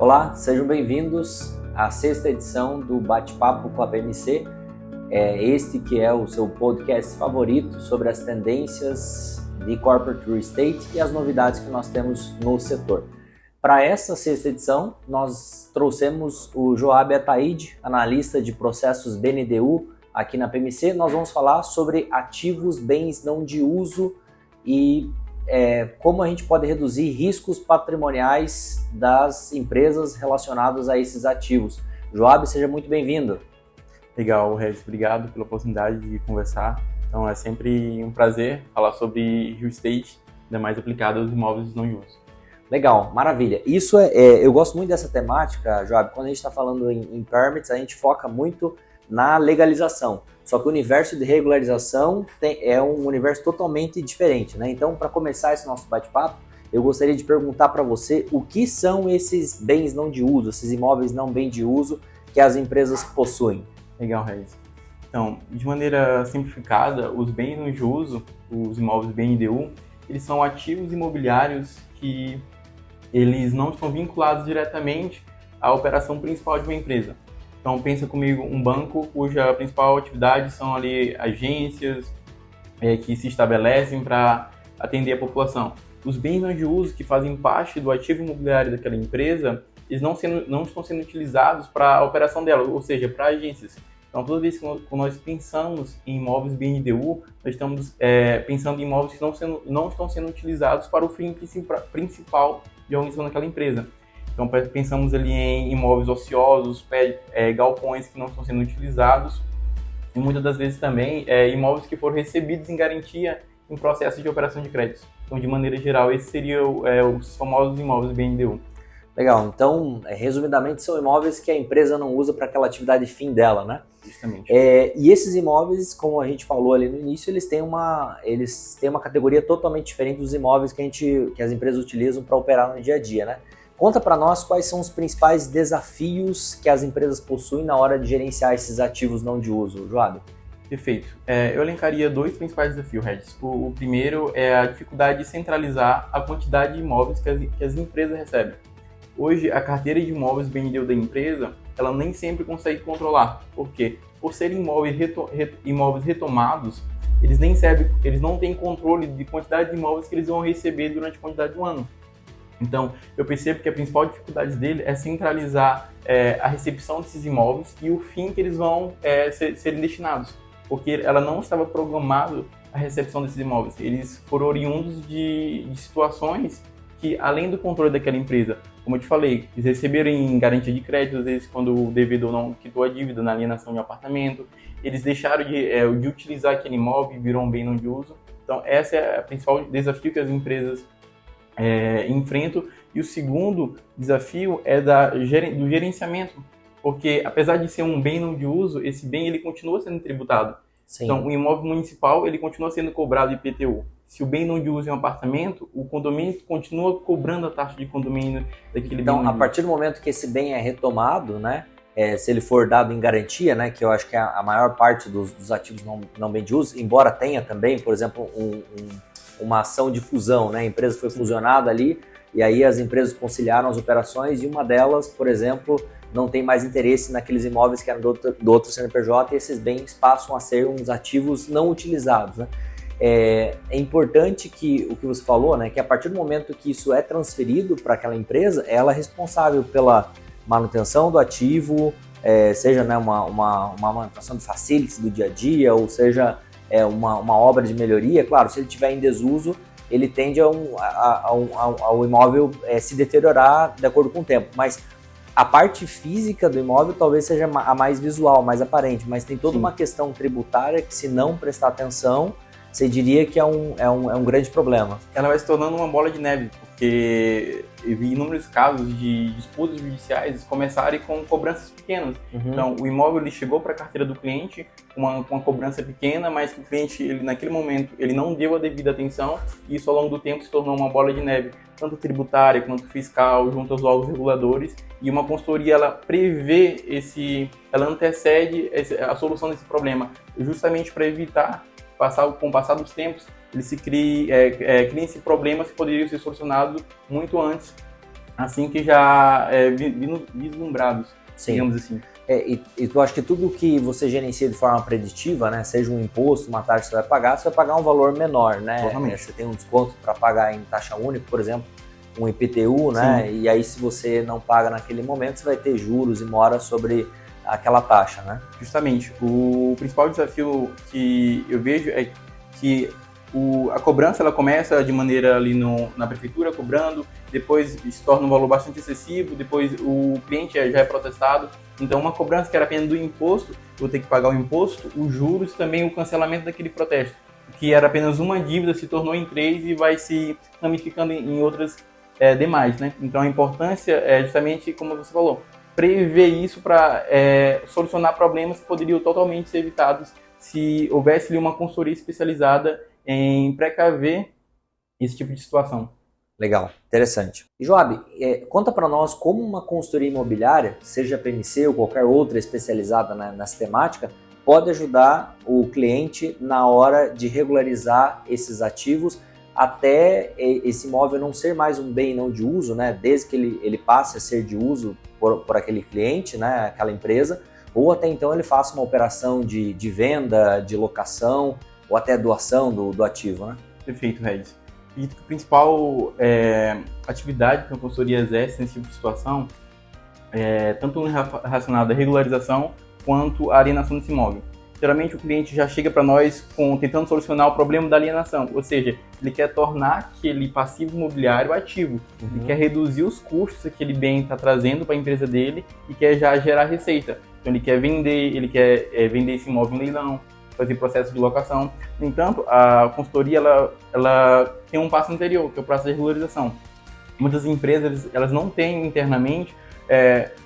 Olá, sejam bem-vindos à sexta edição do Bate-Papo com a PMC. Este que é o seu podcast favorito sobre as tendências de Corporate Real Estate e as novidades que nós temos no setor. Para essa sexta edição, nós trouxemos o Joab Ataide, analista de processos BNDU aqui na PMC. Nós vamos falar sobre ativos, bens não de uso e como a gente pode reduzir riscos patrimoniais das empresas relacionados a esses ativos. Joab, seja muito bem-vindo. Legal, Regis, obrigado pela oportunidade de conversar. Então é sempre um prazer falar sobre real estate, ainda mais aplicado aos imóveis não de uso. Legal, maravilha. Isso eu gosto muito dessa temática, Joab. Quando a gente está falando em permits, a gente foca muito na legalização. Só que o universo de regularização é um universo totalmente diferente, né? Então, para começar esse nosso bate-papo, eu gostaria de perguntar para você o que são esses bens não de uso, esses imóveis não bem de uso que as empresas possuem. Legal, Regis. Então, de maneira simplificada, os bens não de uso, os imóveis BNDU, eles são ativos imobiliários que eles não estão vinculados diretamente à operação principal de uma empresa. Então, pensa comigo um banco cuja principal atividade são ali agências que se estabelecem para atender a população. Os bens não de uso que fazem parte do ativo imobiliário daquela empresa, eles não estão sendo utilizados para a operação dela, ou seja, para agências. Então, toda vez que nós pensamos em imóveis BNDU, nós estamos pensando em imóveis que não estão sendo utilizados para o fim principal de organização daquela empresa. Então, pensamos ali em imóveis ociosos, galpões que não estão sendo utilizados e muitas das vezes também imóveis que foram recebidos em garantia em processo de operação de crédito. Então, de maneira geral, esses seriam os famosos imóveis BNDU. Legal. Então, resumidamente, são imóveis que a empresa não usa para aquela atividade fim dela, né? Justamente. E esses imóveis, como a gente falou ali no início, eles têm uma categoria totalmente diferente dos imóveis que as empresas utilizam para operar no dia a dia, né? Conta para nós quais são os principais desafios que as empresas possuem na hora de gerenciar esses ativos não de uso, Joab. Perfeito. Eu elencaria dois principais desafios, Regis. O primeiro é a dificuldade de centralizar a quantidade de imóveis que as empresas recebem. Hoje, a carteira de imóveis BNDU da empresa, ela nem sempre consegue controlar. Por quê? Por serem imóveis retomados, eles não têm controle de quantidade de imóveis que eles vão receber durante a quantidade do ano. Então, eu percebo que a principal dificuldade dele é centralizar a recepção desses imóveis e o fim que eles vão serem destinados, porque ela não estava programada a recepção desses imóveis. Eles foram oriundos de situações que, além do controle daquela empresa, como eu te falei, eles receberam em garantia de crédito, às vezes quando o devedor não quitou a dívida na alienação de um apartamento, eles deixaram de utilizar aquele imóvel e virou um bem não de uso. Então, esse é o principal desafio que as empresas enfrentam. E o segundo desafio é do gerenciamento, porque apesar de ser um bem não de uso, esse bem ele continua sendo tributado. Sim. Então, o imóvel municipal ele continua sendo cobrado IPTU. Se o bem não de uso é um apartamento, o condomínio continua cobrando a taxa de condomínio daquele bem. Então, a partir do momento que esse bem é retomado, né, se ele for dado em garantia, né, que eu acho que é a maior parte dos ativos não bem de uso, embora tenha também, por exemplo, uma ação de fusão, né, a empresa foi fusionada ali, e aí as empresas conciliaram as operações e uma delas, por exemplo, não tem mais interesse naqueles imóveis que eram do outro CNPJ e esses bens passam a ser uns ativos não utilizados, né? É importante que o que você falou, né, que a partir do momento que isso é transferido para aquela empresa, ela é responsável pela manutenção do ativo, seja, né, uma manutenção de facilities do dia a dia, ou seja, uma obra de melhoria. Claro, se ele estiver em desuso, ele tende ao imóvel se deteriorar de acordo com o tempo, mas a parte física do imóvel talvez seja a mais visual, mais aparente, mas tem toda uma questão tributária que, se não prestar atenção, você diria que é um grande problema. Ela vai se tornando uma bola de neve, porque eu vi inúmeros casos de disputas judiciais começarem com cobranças pequenas. Então, o imóvel ele chegou para a carteira do cliente com uma cobrança pequena, mas que o cliente, naquele momento, ele não deu a devida atenção, e isso ao longo do tempo se tornou uma bola de neve, tanto tributária quanto fiscal, junto aos órgãos reguladores, e uma consultoria, ela prevê ela antecede a solução desse problema, justamente para evitar com o passar dos tempos, ele se cria esse problema que poderia ser solucionado muito antes assim que já vislumbrados, Sim. digamos assim. E tu acha que tudo que você gerencia de forma preditiva, né, seja um imposto, uma taxa que você vai pagar um valor menor, né? Totalmente. Você tem um desconto para pagar em taxa única, por exemplo, um IPTU, né? Sim. E aí se você não paga naquele momento, você vai ter juros e mora sobre aquela taxa, né? Justamente. O principal desafio que eu vejo é que a cobrança ela começa de maneira ali na prefeitura cobrando, depois se torna um valor bastante excessivo, depois o cliente já é protestado. Então uma cobrança que era apenas do imposto, vou ter que pagar o imposto, os juros também o cancelamento daquele protesto, que era apenas uma dívida se tornou em 3 e vai se ramificando em outras demais, né? Então a importância é justamente como você falou, prever isso para solucionar problemas que poderiam totalmente ser evitados se houvesse ali uma consultoria especializada em precaver esse tipo de situação. Legal, interessante. E Joab, conta para nós como uma consultoria imobiliária, seja PMC ou qualquer outra especializada nessa temática, pode ajudar o cliente na hora de regularizar esses ativos até esse imóvel não ser mais um bem não de uso, né? Desde que ele passe a ser de uso por aquele cliente, né? Aquela empresa, ou até então ele faça uma operação de venda, de locação ou até doação do ativo, né? Perfeito, Regis. Acredito que a principal atividade que a consultoria exerce nesse tipo de situação é tanto relacionada à regularização quanto à alienação desse imóvel. Geralmente o cliente já chega para nós tentando solucionar o problema da alienação, ou seja, ele quer tornar aquele passivo imobiliário ativo, ele quer reduzir os custos que aquele bem está trazendo para a empresa dele e quer já gerar receita. Então ele quer vender esse imóvel em leilão, fazer processo de locação. No entanto, a consultoria ela tem um passo anterior, que é o processo de regularização. Muitas empresas elas não têm internamente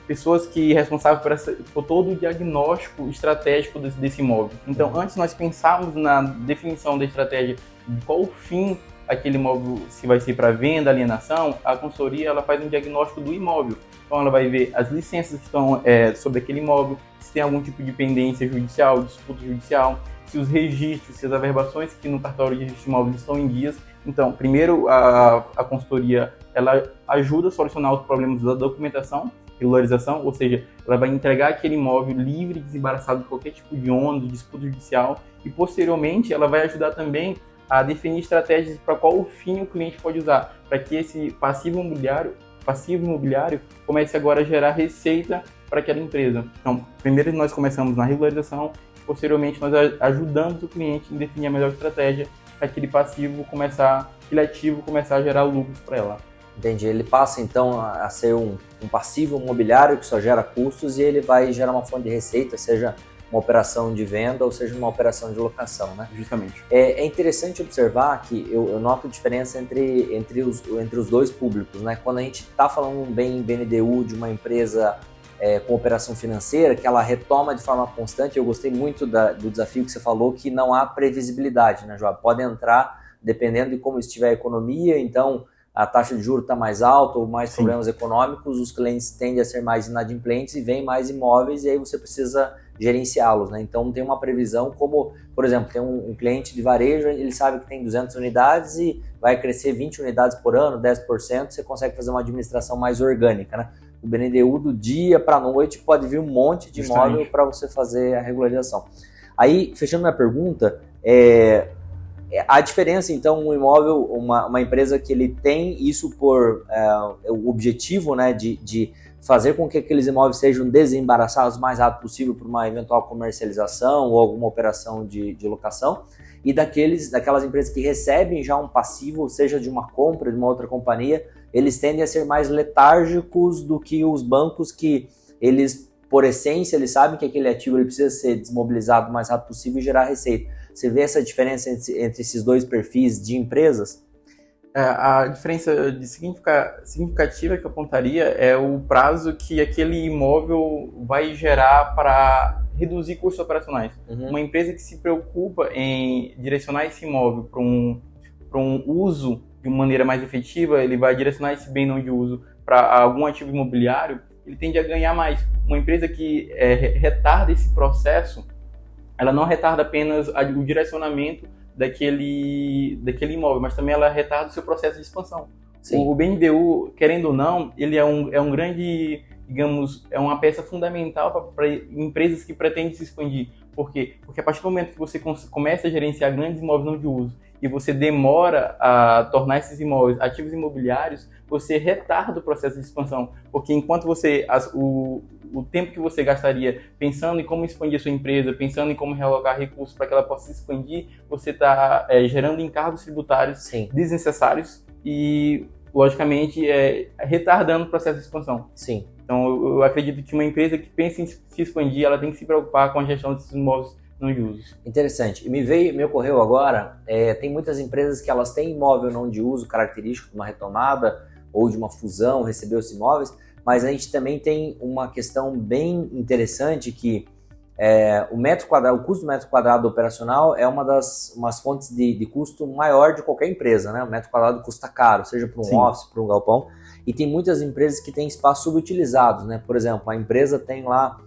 pessoas que responsáveis por todo o diagnóstico estratégico desse imóvel. Então, antes nós pensarmos na definição da estratégia de qual o fim aquele imóvel, se vai ser para venda, alienação, a consultoria ela faz um diagnóstico do imóvel. Então, ela vai ver as licenças que estão sobre aquele imóvel, se tem algum tipo de pendência judicial, disputa judicial, se os registros, se as averbações que no cartório de registro de imóveis estão em dias. Então, primeiro, a consultoria ela ajuda a solucionar os problemas da documentação, regularização, ou seja, ela vai entregar aquele imóvel livre, desembaraçado de qualquer tipo de ônus, disputa judicial, e posteriormente ela vai ajudar também a definir estratégias para qual fim o cliente pode usar, para que esse passivo imobiliário comece agora a gerar receita para aquela empresa. Então, primeiro nós começamos na regularização, posteriormente nós ajudamos o cliente em definir a melhor estratégia para aquele ativo começar a gerar lucros para ela. Entendi. Ele passa então a ser um passivo imobiliário que só gera custos e ele vai gerar uma fonte de receita, seja uma operação de venda ou seja uma operação de locação, né? Justamente. É interessante observar que eu noto diferença entre os dois públicos, né? Quando a gente está falando um bem BNDU de uma empresa com operação financeira, que ela retoma de forma constante, eu gostei muito do desafio que você falou, que não há previsibilidade, né, João? Pode entrar dependendo de como estiver a economia, então a taxa de juros está mais alta ou mais problemas econômicos, os clientes tendem a ser mais inadimplentes e vêm mais imóveis e aí você precisa gerenciá-los, né? Então tem uma previsão como, por exemplo, tem um cliente de varejo, ele sabe que tem 200 unidades e vai crescer 20 unidades por ano, 10%, você consegue fazer uma administração mais orgânica, né? O BNDU do dia para a noite pode vir um monte de imóvel para você fazer a regularização. Aí, fechando minha pergunta, a diferença, então, um imóvel, uma empresa que ele tem isso por o objetivo, né, de fazer com que aqueles imóveis sejam desembaraçados o mais rápido possível para uma eventual comercialização ou alguma operação de locação, e daquelas empresas que recebem já um passivo, seja de uma compra de uma outra companhia, eles tendem a ser mais letárgicos do que os bancos que eles, por essência, eles sabem que aquele ativo ele precisa ser desmobilizado o mais rápido possível e gerar receita. Você vê essa diferença entre esses dois perfis de empresas? A diferença significativa que eu apontaria é o prazo que aquele imóvel vai gerar para reduzir custos operacionais. Uma empresa que se preocupa em direcionar esse imóvel para um uso de uma maneira mais efetiva, ele vai direcionar esse bem não de uso para algum ativo imobiliário, ele tende a ganhar mais. Uma empresa que retarda esse processo, ela não retarda apenas o direcionamento daquele imóvel, mas também ela retarda o seu processo de expansão. Sim. O BNDES, querendo ou não, ele é um grande, digamos, é uma peça fundamental para empresas que pretendem se expandir. Por quê? Porque a partir do momento que você começa a gerenciar grandes imóveis não de uso e você demora a tornar esses imóveis ativos imobiliários, você retarda o processo de expansão. Porque enquanto o tempo que você gastaria pensando em como expandir a sua empresa, pensando em como realocar recursos para que ela possa se expandir, você está gerando encargos tributários Sim. desnecessários e, logicamente, retardando o processo de expansão. Sim. Então, eu acredito que uma empresa que pensa em se expandir, ela tem que se preocupar com a gestão desses imóveis não de uso. Interessante. E me ocorreu agora, tem muitas empresas que elas têm imóvel não de uso característico de uma retomada ou de uma fusão, recebeu esses imóveis, mas a gente também tem uma questão bem interessante que o custo do metro quadrado operacional é umas fontes de custo maior de qualquer empresa, né? O metro quadrado custa caro, seja para um Sim. office, para um galpão, e tem muitas empresas que têm espaços subutilizados, né? Por exemplo, a empresa tem lá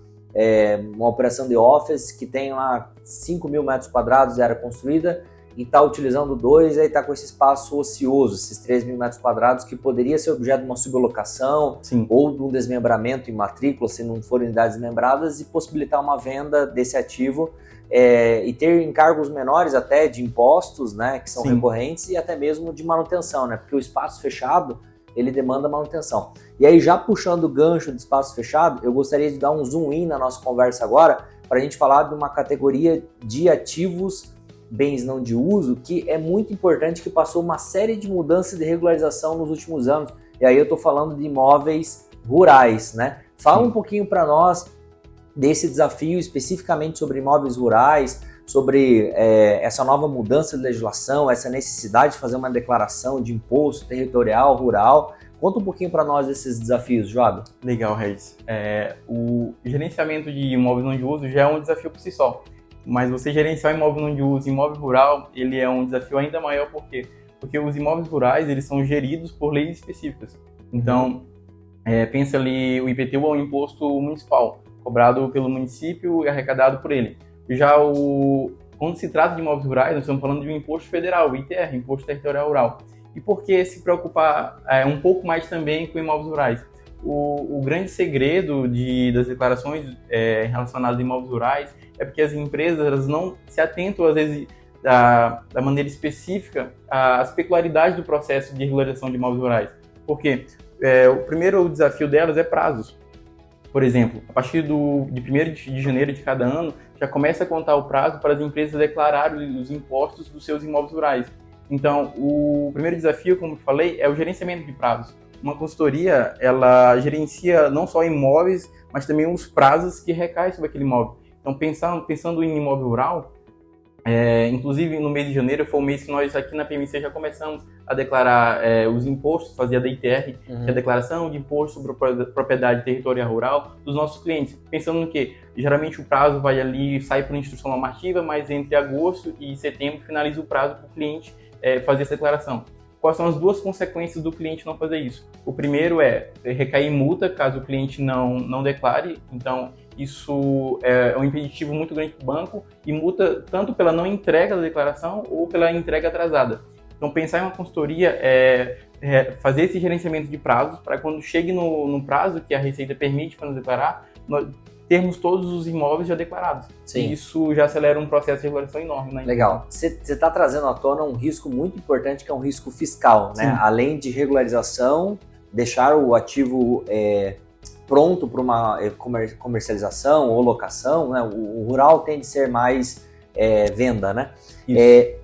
uma operação de office que tem lá 5 mil metros quadrados de área construída e está utilizando 2, aí está com esse espaço ocioso, esses 3 mil metros quadrados que poderia ser objeto de uma sublocação. Sim. Ou de um desmembramento em matrícula, se não forem unidades desmembradas, e possibilitar uma venda desse ativo e ter encargos menores até de impostos, né, que são Sim. recorrentes, e até mesmo de manutenção, né, porque o espaço fechado ele demanda manutenção. E aí, já puxando o gancho de espaço fechado, eu gostaria de dar um zoom in na nossa conversa agora, para a gente falar de uma categoria de ativos, bens não de uso, que é muito importante, que passou uma série de mudanças de regularização nos últimos anos. E aí eu estou falando de imóveis rurais, né? Fala um pouquinho para nós desse desafio, especificamente sobre imóveis rurais, sobre essa nova mudança de legislação, essa necessidade de fazer uma declaração de imposto territorial, rural. Conta um pouquinho para nós desses desafios, Joab. Legal, Regis. O gerenciamento de imóveis não de uso já é um desafio por si só. Mas você gerenciar imóvel não de uso, imóvel rural, ele é um desafio ainda maior. Por quê? Porque os imóveis rurais, eles são geridos por leis específicas. Então, pensa ali, o IPTU é um imposto municipal, cobrado pelo município e arrecadado por ele. Já quando se trata de imóveis rurais, nós estamos falando de um imposto federal, o ITR, Imposto Territorial Rural. E por que se preocupar um pouco mais também com imóveis rurais? O grande segredo das declarações relacionadas a imóveis rurais é porque as empresas elas não se atentam, às vezes, da maneira específica às peculiaridades do processo de regularização de imóveis rurais. Por quê? O primeiro desafio delas é prazos. Por exemplo, a partir de 1º de janeiro de cada ano, já começa a contar o prazo para as empresas declararem os impostos dos seus imóveis rurais. Então, o primeiro desafio, como eu falei, é o gerenciamento de prazos. Uma consultoria, ela gerencia não só imóveis, mas também os prazos que recaem sobre aquele imóvel. Então, pensando em imóvel rural, inclusive no mês de janeiro foi o mês que nós aqui na PMC já começamos a declarar os impostos, fazer a DITR, que é a declaração de imposto sobre propriedade territorial rural dos nossos clientes. Pensando no quê? Geralmente o prazo vai ali, sai por instrução normativa, mas entre agosto e setembro finaliza o prazo para o cliente fazer essa declaração. Quais são as duas consequências do cliente não fazer isso? O primeiro é recair multa caso o cliente não declare. Então, isso é um impeditivo muito grande para o banco e multa tanto pela não entrega da declaração ou pela entrega atrasada. Então, pensar em uma consultoria fazer esse gerenciamento de prazos para quando chegue no prazo que a Receita permite para nos declarar, nós termos todos os imóveis já declarados. Sim. E isso já acelera um processo de regulação enorme, né? Legal. Você está trazendo à tona um risco muito importante, que é um risco fiscal, né? Sim. Além de regularização, deixar o ativo pronto para uma comercialização ou locação, né? O rural tende a ser mais venda, né?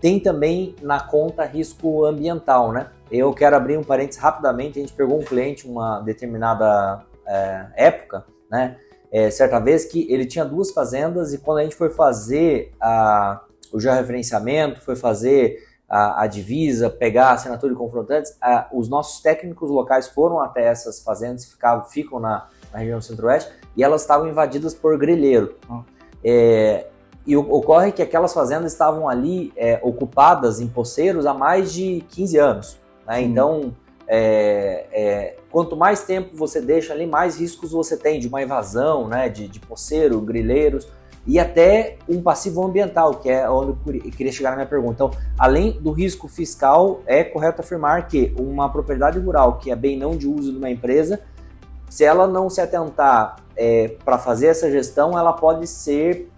Tem também na conta risco ambiental, né? Eu quero abrir um parênteses rapidamente. A gente pegou um cliente uma determinada época, né? Certa vez que ele tinha 2 fazendas e quando a gente foi fazer o georreferenciamento, foi fazer a divisa, pegar a assinatura de confrontantes, os nossos técnicos locais foram até essas fazendas, ficam na região centro-oeste, e elas estavam invadidas por grileiro. E ocorre que aquelas fazendas estavam ali ocupadas em poceiros há mais de 15 anos. Né? Então, quanto mais tempo você deixa ali, mais riscos você tem de uma invasão, né, de poceiro, grileiros. e até um passivo ambiental, que é onde eu queria chegar na minha pergunta. Então, além do risco fiscal, é correto afirmar que uma propriedade rural que é bem não de uso de uma empresa, se ela não se atentar para fazer essa gestão, ela pode ser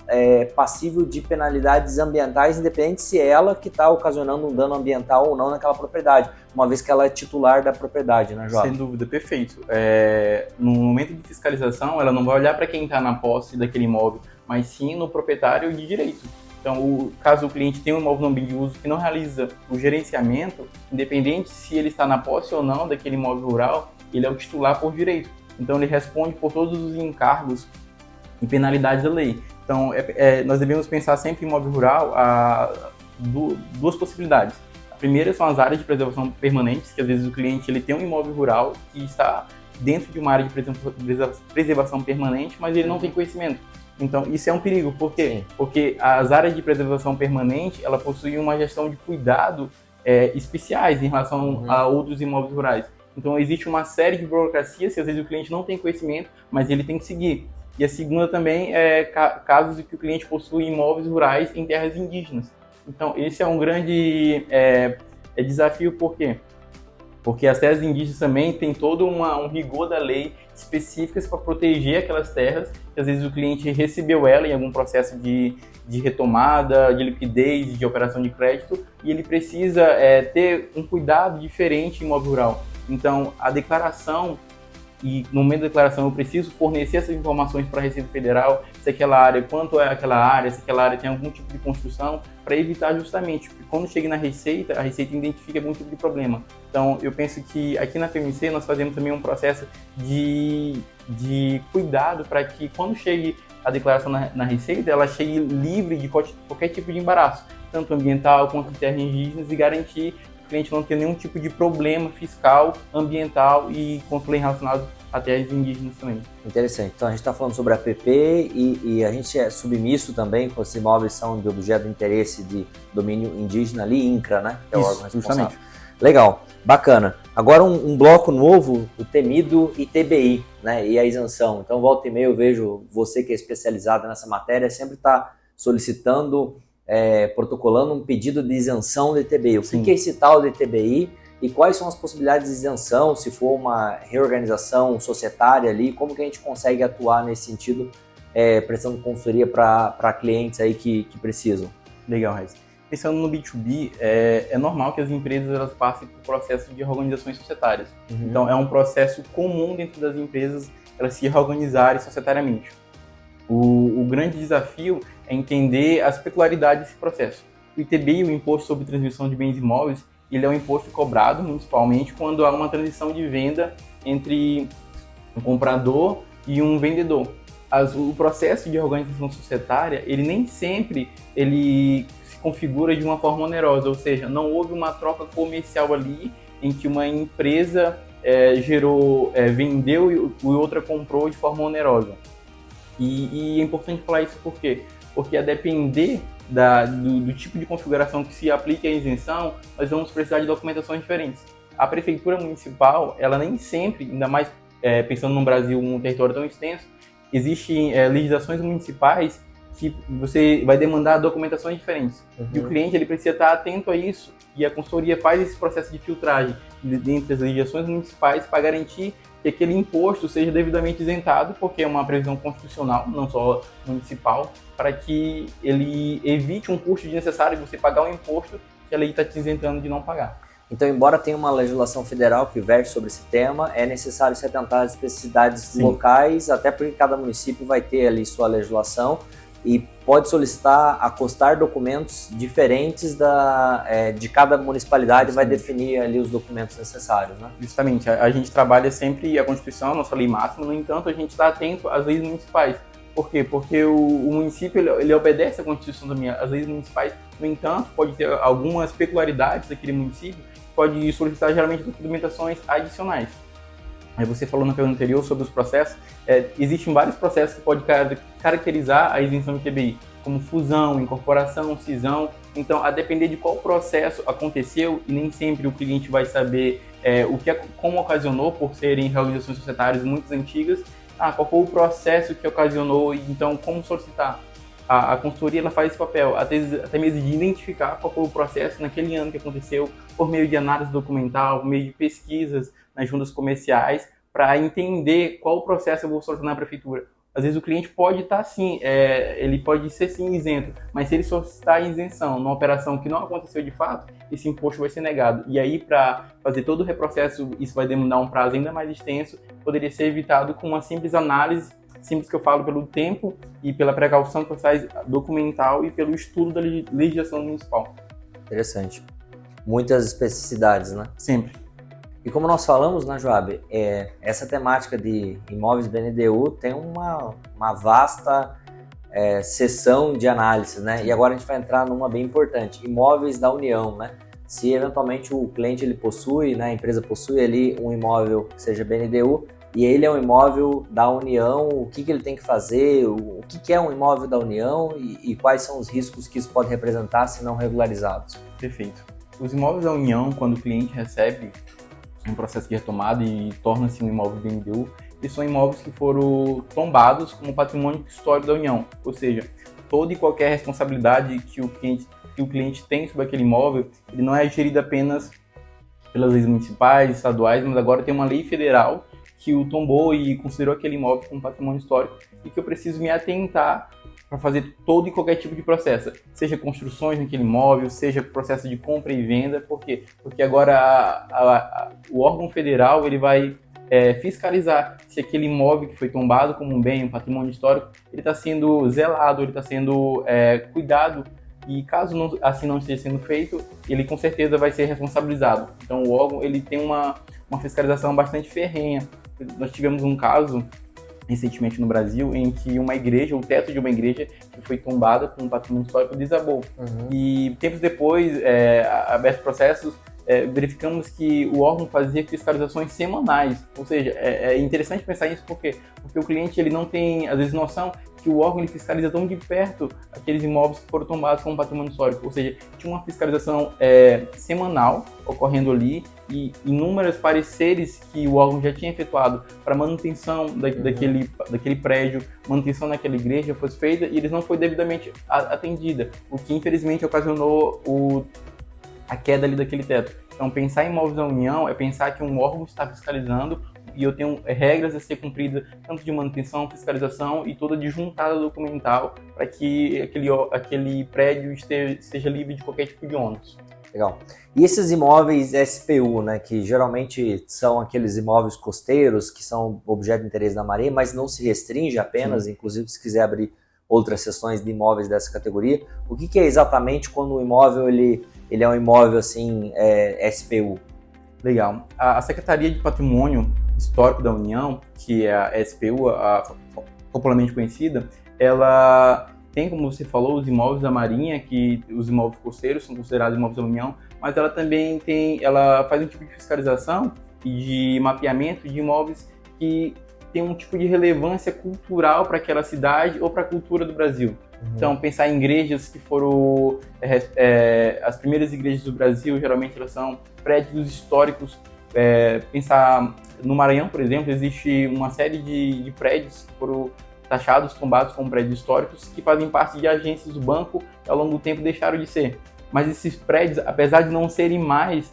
passível de penalidades ambientais, independente se é ela que está ocasionando um dano ambiental ou não naquela propriedade, uma vez que ela é titular da propriedade, né, João? Sem dúvida, perfeito. No momento de fiscalização, ela não vai olhar para quem está na posse daquele imóvel, mas sim no proprietário de direito. Então, caso o cliente tenha um imóvel não bem de uso que não realiza o gerenciamento, independente se ele está na posse ou não daquele imóvel rural, ele é o titular por direito. Então, ele responde por todos os encargos e penalidades da lei. Então, nós devemos pensar sempre em imóvel rural duas possibilidades. A primeira são as áreas de preservação permanentes, que às vezes o cliente ele tem um imóvel rural que está dentro de uma área de preservação permanente, mas ele não tem conhecimento. Então, isso é um perigo. Por quê? Porque as áreas de preservação permanente, ela possuem uma gestão de cuidado especiais em relação a outros imóveis rurais. Então, existe uma série de burocracias que às vezes o cliente não tem conhecimento, mas ele tem que seguir. E a segunda também é casos em que o cliente possui imóveis rurais em terras indígenas. Então, esse é um grande desafio, por quê? Porque as terras indígenas também têm todo um rigor da lei específicas para proteger aquelas terras, que às vezes o cliente recebeu ela em algum processo de retomada, de liquidez, de operação de crédito, e ele precisa ter um cuidado diferente em imóvel rural. Então, a declaração, e no momento da declaração eu preciso fornecer essas informações para a Receita Federal, se aquela área, quanto é aquela área, se aquela área tem algum tipo de construção, para evitar justamente, porque quando chega na Receita, a Receita identifica algum tipo de problema. Então, eu penso que aqui na PMC nós fazemos também um processo de cuidado para que quando chegue a declaração na Receita, ela chegue livre de qualquer tipo de embaraço, tanto ambiental quanto de terras indígenas, e garantir que o cliente não tenha nenhum tipo de problema fiscal, ambiental e controle relacionado a terras indígenas também. Interessante. Então, a gente está falando sobre a APP e a gente é submisso também, quando os imóveis são de objeto de interesse de domínio indígena ali, INCRA, né? Que é o órgão responsável. Justamente. Legal, bacana. Agora um bloco novo, o temido ITBI, né? E a isenção. Então, volta e meia eu vejo você que é especializado nessa matéria, sempre está solicitando, protocolando um pedido de isenção do ITBI. O que é esse tal do ITBI e quais são as possibilidades de isenção, se for uma reorganização societária ali, como que a gente consegue atuar nesse sentido, prestando consultoria para clientes aí que precisam? Legal, Raiz. Pensando no B2B, é normal que as empresas elas passem por processo de reorganizações societárias. Então, é um processo comum dentro das empresas elas se reorganizarem societariamente. O grande desafio é entender as peculiaridades desse processo. O ITBI, o Imposto sobre Transmissão de Bens Imóveis, ele é um imposto cobrado municipalmente quando há uma transição de venda entre um comprador e um vendedor. O processo de organização societária, ele nem sempre se configura de uma forma onerosa, ou seja, não houve uma troca comercial ali em que uma empresa vendeu e outra comprou de forma onerosa. E é importante falar isso por quê? Porque a depender do tipo de configuração que se aplique à isenção, nós vamos precisar de documentações diferentes. A prefeitura municipal, ela nem sempre, ainda mais pensando no Brasil, um território tão extenso, existem legislações municipais que você vai demandar documentações diferentes. E o cliente ele precisa estar atento a isso, e a consultoria faz esse processo de filtragem entre as legislações municipais para garantir que aquele imposto seja devidamente isentado, porque é uma previsão constitucional, não só municipal, para que ele evite um custo desnecessário de você pagar um imposto que a lei está te isentando de não pagar. Então, embora tenha uma legislação federal que verte sobre esse tema, é necessário se atentar às especificidades locais, até porque cada município vai ter ali sua legislação e pode solicitar acostar documentos diferentes de cada municipalidade, vai definir ali os documentos necessários, né? Justamente, a gente trabalha sempre a Constituição, a nossa lei máxima, no entanto, a gente está atento às leis municipais. Por quê? Porque o município ele obedece à Constituição também, as leis municipais, no entanto, pode ter algumas peculiaridades daquele município, pode solicitar geralmente documentações adicionais. Aí você falou na pergunta anterior sobre os processos, existem vários processos que podem caracterizar a isenção de ITBI, como fusão, incorporação, cisão. Então, a depender de qual processo aconteceu, e nem sempre o cliente vai saber como ocasionou, por serem reorganizações societárias muito antigas, qual foi o processo que ocasionou, e então como solicitar. a consultoria ela faz esse papel, até mesmo de identificar qual foi o processo naquele ano que aconteceu, por meio de análise documental, por meio de pesquisas nas juntas comerciais, para entender qual o processo eu vou solucionar na prefeitura. Às vezes o cliente pode estar sim, ele pode ser sim isento, mas se ele solicitar isenção numa operação que não aconteceu de fato, esse imposto vai ser negado. E aí, para fazer todo o reprocesso, isso vai demandar um prazo ainda mais extenso, poderia ser evitado com uma simples análise, simples que eu falo pelo tempo e pela precaução que faz documental e pelo estudo da legislação municipal. Interessante. Muitas especificidades, né? Sempre. E como nós falamos, né, Joab, essa temática de imóveis BNDU tem uma vasta seção de análise, né? E agora a gente vai entrar numa bem importante, imóveis da União, né? Se eventualmente o cliente ele possui, né, a empresa possui ali um imóvel que seja BNDU e ele é um imóvel da União, o que ele tem que fazer, o que é um imóvel da União e quais são os riscos que isso pode representar se não regularizados? Perfeito. Os imóveis da União, quando o cliente recebe um processo de retomada e torna-se um imóvel BNDU, eles são imóveis que foram tombados como patrimônio histórico da União, ou seja, toda e qualquer responsabilidade que o cliente tem sobre aquele imóvel, ele não é gerido apenas pelas leis municipais, estaduais, mas agora tem uma lei federal que o tombou e considerou aquele imóvel como patrimônio histórico e que eu preciso me atentar para fazer todo e qualquer tipo de processo, seja construções naquele imóvel, seja processo de compra e venda. Por quê? Porque agora o órgão federal ele vai fiscalizar se aquele imóvel que foi tombado como um bem, um patrimônio histórico, ele está sendo zelado, ele está sendo cuidado, e caso assim não esteja sendo feito, ele com certeza vai ser responsabilizado. Então o órgão ele tem uma fiscalização bastante ferrenha. Nós tivemos um caso recentemente no Brasil, em que uma igreja, o teto de uma igreja que foi tombada com um patrimônio histórico desabou. E tempos depois, abertos processos, verificamos que o órgão fazia fiscalizações semanais. Ou seja, é interessante pensar nisso porque o cliente ele não tem, às vezes, noção que o órgão ele fiscaliza tão de perto aqueles imóveis que foram tombados como patrimônio histórico. Ou seja, tinha uma fiscalização semanal ocorrendo ali e inúmeros pareceres que o órgão já tinha efetuado para manutenção daquele prédio, manutenção daquela igreja fosse feita e eles não foi devidamente atendida, o que infelizmente ocasionou a queda ali daquele teto. Então, pensar em imóveis da União é pensar que um órgão está fiscalizando e eu tenho regras a ser cumpridas, tanto de manutenção, fiscalização e toda de juntada documental para que aquele prédio esteja livre de qualquer tipo de ônus. Legal. E esses imóveis SPU, né, que geralmente são aqueles imóveis costeiros que são objeto de interesse da Marinha, mas não se restringe apenas, inclusive se quiser abrir outras seções de imóveis dessa categoria, o que é exatamente quando o imóvel ele é um imóvel assim, SPU? Legal. A Secretaria de Patrimônio Histórico da União, que é a SPU, a popularmente conhecida, ela tem, como você falou, os imóveis da Marinha, que os imóveis costeiros são considerados imóveis da União, mas ela também ela faz um tipo de fiscalização e de mapeamento de imóveis que tem um tipo de relevância cultural para aquela cidade ou para a cultura do Brasil. Então, pensar em igrejas que foram as primeiras igrejas do Brasil, geralmente elas são prédios históricos. Pensar no Maranhão, por exemplo, existe uma série de prédios que foram taxados, tombados como prédios históricos, que fazem parte de agências do banco que ao longo do tempo deixaram de ser. Mas esses prédios, apesar de não serem mais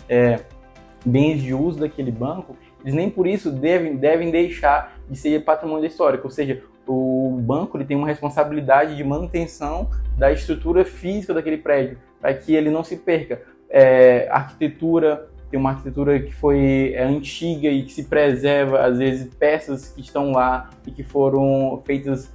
bens de uso daquele banco, eles nem por isso devem deixar de ser patrimônio histórico. Ou seja, o banco ele tem uma responsabilidade de manutenção da estrutura física daquele prédio, para que ele não se perca. A arquitetura, tem uma arquitetura que foi antiga e que se preserva, às vezes, peças que estão lá e que foram feitas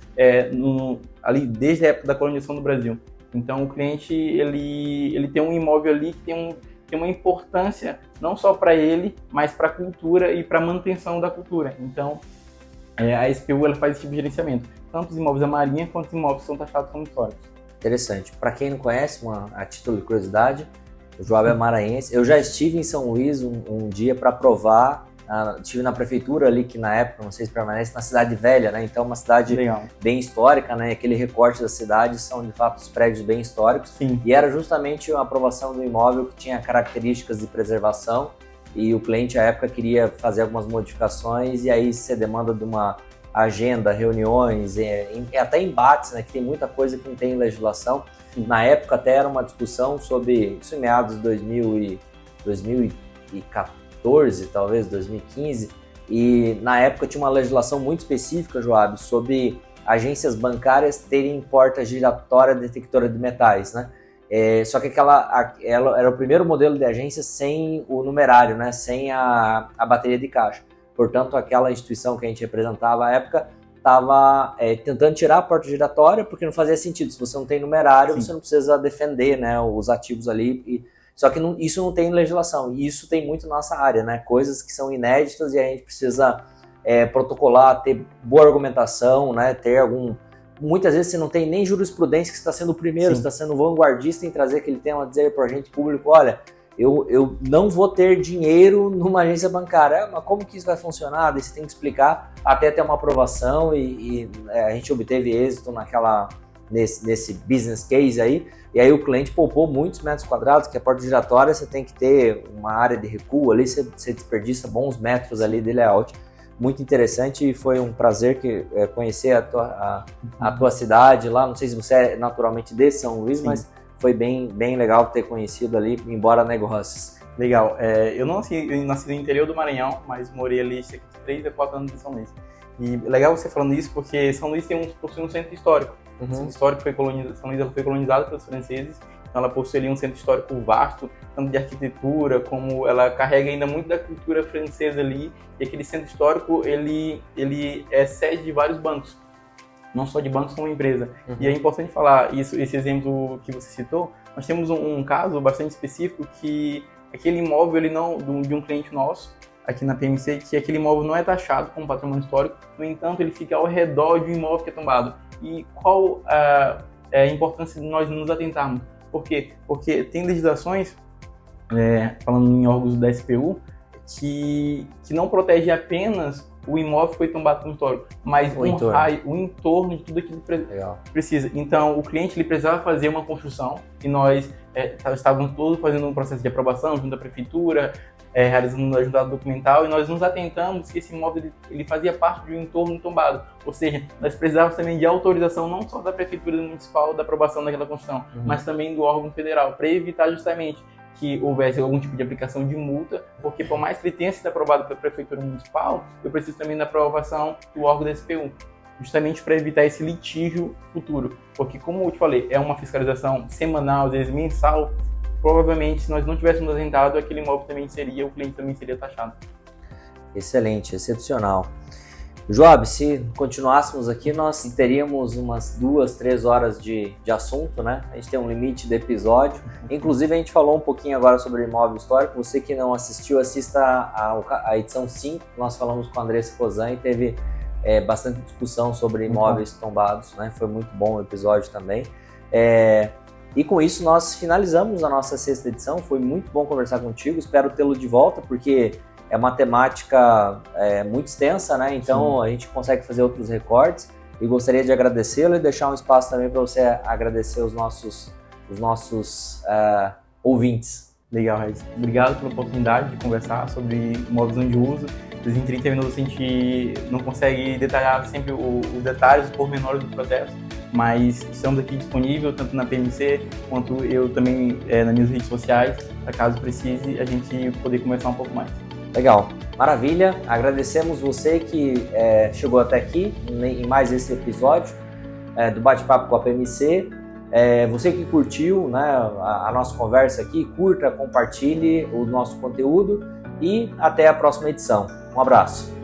ali desde a época da colonização do Brasil. Então, o cliente ele tem um imóvel ali que tem uma importância não só para ele, mas para a cultura e para a manutenção da cultura. Então, a SPU ela faz esse tipo de gerenciamento, tanto os imóveis da Marinha quanto os imóveis que são taxados como históricos. Interessante. Para quem não conhece, a título de curiosidade, o Joab é maranhense. Eu já estive em São Luís um dia para provar. Estive na prefeitura ali, que na época, não sei se permanece, na Cidade Velha, né? Então, uma cidade bem histórica, né? Aquele recorte da cidade são, de fato, os prédios bem históricos. Sim. E era justamente a aprovação do imóvel que tinha características de preservação e o cliente, à época, queria fazer algumas modificações e aí, se demanda de uma agenda, reuniões, até embates, né, que tem muita coisa que não tem em legislação. Na época até era uma discussão sobre, isso em meados de 2014, talvez, 2015, e na época tinha uma legislação muito específica, Joab, sobre agências bancárias terem porta giratória detectora de metais, né? Só que ela era o primeiro modelo de agência sem o numerário, né? Sem a bateria de caixa. Portanto, aquela instituição que a gente representava à época estava tentando tirar a porta giratória, porque não fazia sentido. Se você não tem numerário, você não precisa defender, né, os ativos ali. Só que isso não tem legislação, e isso tem muito na nossa área, né? Coisas que são inéditas e a gente precisa protocolar, ter boa argumentação, né? Muitas vezes você não tem nem jurisprudência, que você está sendo o primeiro, você está sendo vanguardista em trazer aquele tema a dizer para o agente público, olha, eu não vou ter dinheiro numa agência bancária. Mas como que isso vai funcionar? Daí você tem que explicar até ter uma aprovação e a gente obteve êxito nesse business case aí, e aí o cliente poupou muitos metros quadrados, que a porta giratória você tem que ter uma área de recuo ali, você desperdiça bons metros ali de layout. Muito interessante e foi um prazer conhecer a tua cidade lá. Não sei se você é naturalmente de São Luís, sim, mas foi bem legal ter conhecido ali, embora negócios. Legal. Eu nasci no interior do Maranhão, mas morei ali cerca de 3 a 4 anos em São Luís. E legal você falando isso, porque São Luís possui um centro histórico. O centro histórico São Luís foi colonizado pelos franceses, então ela possui ali um centro histórico vasto, tanto de arquitetura, como ela carrega ainda muito da cultura francesa ali, e aquele centro histórico, ele é sede de vários bancos, não só de bancos como empresa. E é importante falar esse exemplo que você citou. Nós temos um caso bastante específico que aquele imóvel de um cliente nosso, aqui na PMC, que aquele imóvel não é taxado como patrimônio histórico, no entanto, ele fica ao redor de um imóvel que é tombado. E qual é a importância de nós nos atentarmos? Por quê? Porque tem legislações, falando em órgãos da SPU, que não protege apenas o imóvel que foi tombado como histórico, mas o entorno de tudo aquilo que precisa. Então, o cliente ele precisava fazer uma construção e nós estávamos todos fazendo um processo de aprovação junto à prefeitura, realizando a juntada documental, e nós nos atentamos que esse imóvel ele fazia parte de um entorno tombado. Ou seja, nós precisávamos também de autorização não só da prefeitura municipal da aprovação daquela construção, mas também do órgão federal, para evitar justamente que houvesse algum tipo de aplicação de multa, porque por mais que ele tenha sido aprovado pela prefeitura municipal, eu preciso também da aprovação do órgão da SPU, justamente para evitar esse litígio futuro. Porque, como eu te falei, é uma fiscalização semanal, às vezes mensal. Provavelmente, se nós não tivéssemos atentado, aquele imóvel o cliente também seria taxado. Excelente, excepcional. Joab, se continuássemos aqui, nós teríamos umas 2, 3 horas de assunto, né? A gente tem um limite de episódio. Inclusive, a gente falou um pouquinho agora sobre imóvel histórico. Você que não assistiu, assista a edição 5. Nós falamos com a Andressa Cozan e teve bastante discussão sobre imóveis tombados, né? Foi muito bom o episódio também. E com isso nós finalizamos a nossa 6ª edição. Foi muito bom conversar contigo, espero tê-lo de volta, porque é uma temática muito extensa, né? Então a gente consegue fazer outros recortes, e gostaria de agradecê-lo e deixar um espaço também para você agradecer os nossos ouvintes. Legal, Regis. Obrigado pela oportunidade de conversar sobre imóveis de uso. Em 30 minutos a gente não consegue detalhar sempre os detalhes, os pormenores do processo, mas estamos aqui disponível tanto na PMC quanto eu também nas minhas redes sociais, para caso precise a gente poder conversar um pouco mais. Legal, maravilha. Agradecemos você que chegou até aqui em mais esse episódio do Bate-Papo com a PMC. Você que curtiu, né, a nossa conversa aqui, curta, compartilhe o nosso conteúdo e até a próxima edição. Um abraço.